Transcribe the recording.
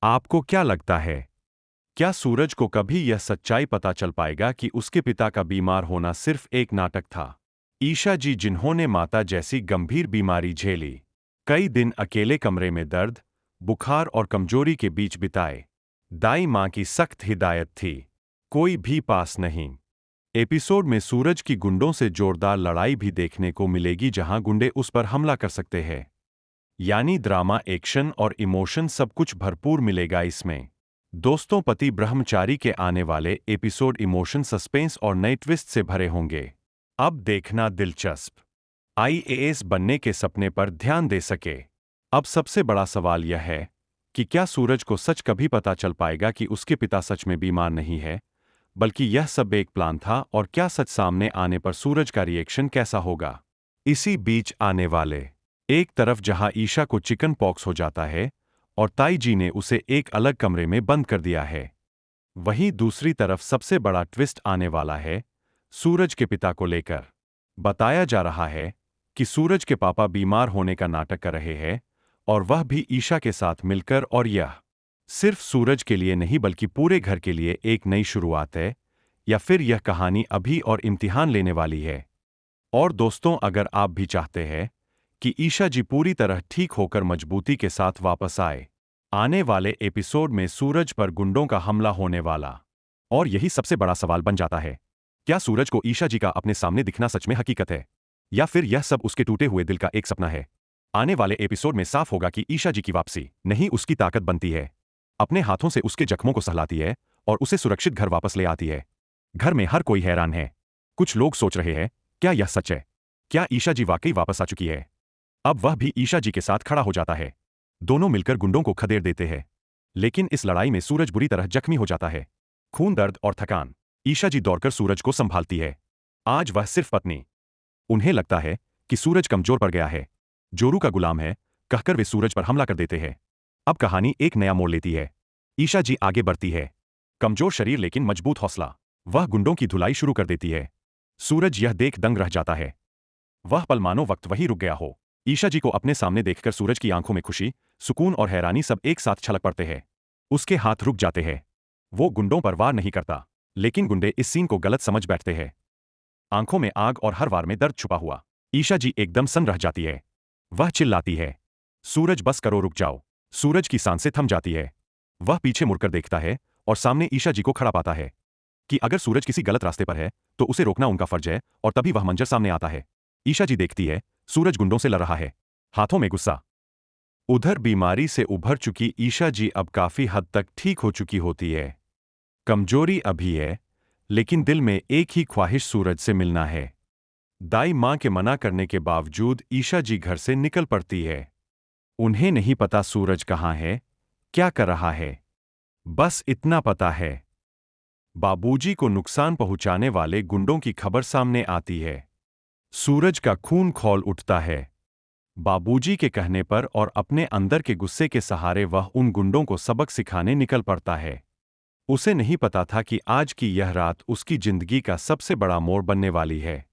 आपको क्या लगता है, क्या सूरज को कभी यह सच्चाई पता चल पाएगा कि उसके पिता का बीमार होना सिर्फ एक नाटक था? ईशा जी, जिन्होंने माता जैसी गंभीर बीमारी झेली, कई दिन अकेले कमरे में दर्द, बुखार और कमजोरी के बीच बिताए। दाई माँ की सख्त हिदायत थी, कोई भी पास नहीं। एपिसोड में सूरज की गुंडों से जोरदार लड़ाई भी देखने को मिलेगी, जहां गुंडे उस पर हमला कर सकते हैं। यानी ड्रामा, एक्शन और इमोशन सब कुछ भरपूर मिलेगा इसमें। दोस्तों, पति ब्रह्मचारी के आने वाले एपिसोड इमोशन, सस्पेंस और नए ट्विस्ट से भरे होंगे। अब देखना दिलचस्प। आईएएस बनने के सपने पर ध्यान दे सके। अब सबसे बड़ा सवाल यह है कि क्या सूरज को सच कभी पता चल पाएगा कि उसके पिता सच में बीमार नहीं है, बल्कि यह सब एक प्लान था, और क्या सच सामने आने पर सूरज का रिएक्शन कैसा होगा? इसी बीच आने वाले एक तरफ जहां ईशा को चिकन पॉक्स हो जाता है और ताई जी ने उसे एक अलग कमरे में बंद कर दिया है, वहीं दूसरी तरफ सबसे बड़ा ट्विस्ट आने वाला है सूरज के पिता को लेकर। बताया जा रहा है कि सूरज के पापा बीमार होने का नाटक कर रहे हैं, और वह भी ईशा के साथ मिलकर, और यह सिर्फ सूरज के लिए नहीं बल्कि पूरे घर के लिए एक नई शुरुआत है, या फिर यह कहानी अभी और इम्तिहान लेने वाली है। और दोस्तों, अगर आप भी चाहते हैं कि ईशा जी पूरी तरह ठीक होकर मजबूती के साथ वापस आए, आने वाले एपिसोड में सूरज पर गुंडों का हमला होने वाला, और यही सबसे बड़ा सवाल बन जाता है, क्या सूरज को ईशा जी का अपने सामने दिखना सच में हकीकत है, या फिर यह सब उसके टूटे हुए दिल का एक सपना है? आने वाले एपिसोड में साफ होगा कि ईशा जी की वापसी नहीं उसकी ताकत बनती है, अपने हाथों से उसके जख्मों को सहलाती है और उसे सुरक्षित घर वापस ले आती है। घर में हर कोई हैरान है। कुछ लोग सोच रहे हैं, क्या यह सच है? क्या ईशा जी वाकई वापस आ चुकी है? अब वह भी ईशा जी के साथ खड़ा हो जाता है। दोनों मिलकर गुंडों को खदेड़ देते हैं। लेकिन इस लड़ाई में सूरज बुरी तरह जख्मी हो जाता है। खून, दर्द और थकान। ईशा जी दौड़कर सूरज को संभालती है। आज वह सिर्फ पत्नी। उन्हें लगता है कि सूरज कमजोर पड़ गया है, जोरू का गुलाम है, कहकर वे सूरज पर हमला कर देते हैं। अब कहानी एक नया मोड़ लेती है। ईशा जी आगे बढ़ती है, कमजोर शरीर लेकिन मजबूत हौसला। वह गुंडों की धुलाई शुरू कर देती है। सूरज यह देख दंग रह जाता है। वह पल मानो वक्त वहीं रुक गया हो। ईशा जी को अपने सामने देखकर सूरज की आंखों में खुशी, सुकून और हैरानी सब एक साथ छलक पड़ते हैं। उसके हाथ रुक जाते हैं। वो गुंडों पर वार नहीं करता, लेकिन गुंडे इस सीन को गलत समझ बैठते हैं। आंखों में आग और हर वार में दर्द छुपा हुआ। ईशा जी एकदम सन्न रह जाती है। वह चिल्लाती है, सूरज बस करो, रुक जाओ। सूरज की सांसें थम जाती है। वह पीछे मुड़कर देखता है और सामने ईशा जी को खड़ा पाता है कि अगर सूरज किसी गलत रास्ते पर है तो उसे रोकना उनका फर्ज है, और तभी वह मंजर सामने आता है। ईशा जी देखती है, सूरज गुंडों से लड़ रहा है, हाथों में गुस्सा। उधर बीमारी से उभर चुकी ईशा जी अब काफी हद तक ठीक हो चुकी होती है। कमजोरी अभी है, लेकिन दिल में एक ही ख्वाहिश, सूरज से मिलना है। दाई मां के मना करने के बावजूद ईशा जी घर से निकल पड़ती है। उन्हें नहीं पता सूरज कहाँ है, क्या कर रहा है। बस इतना पता है, बाबूजी को नुकसान पहुंचाने वाले गुंडों की खबर सामने आती है। सूरज का खून खौल उठता है। बाबूजी के कहने पर और अपने अंदर के गुस्से के सहारे वह उन गुंडों को सबक सिखाने निकल पड़ता है। उसे नहीं पता था कि आज की यह रात उसकी जिंदगी का सबसे बड़ा मोड़ बनने वाली है।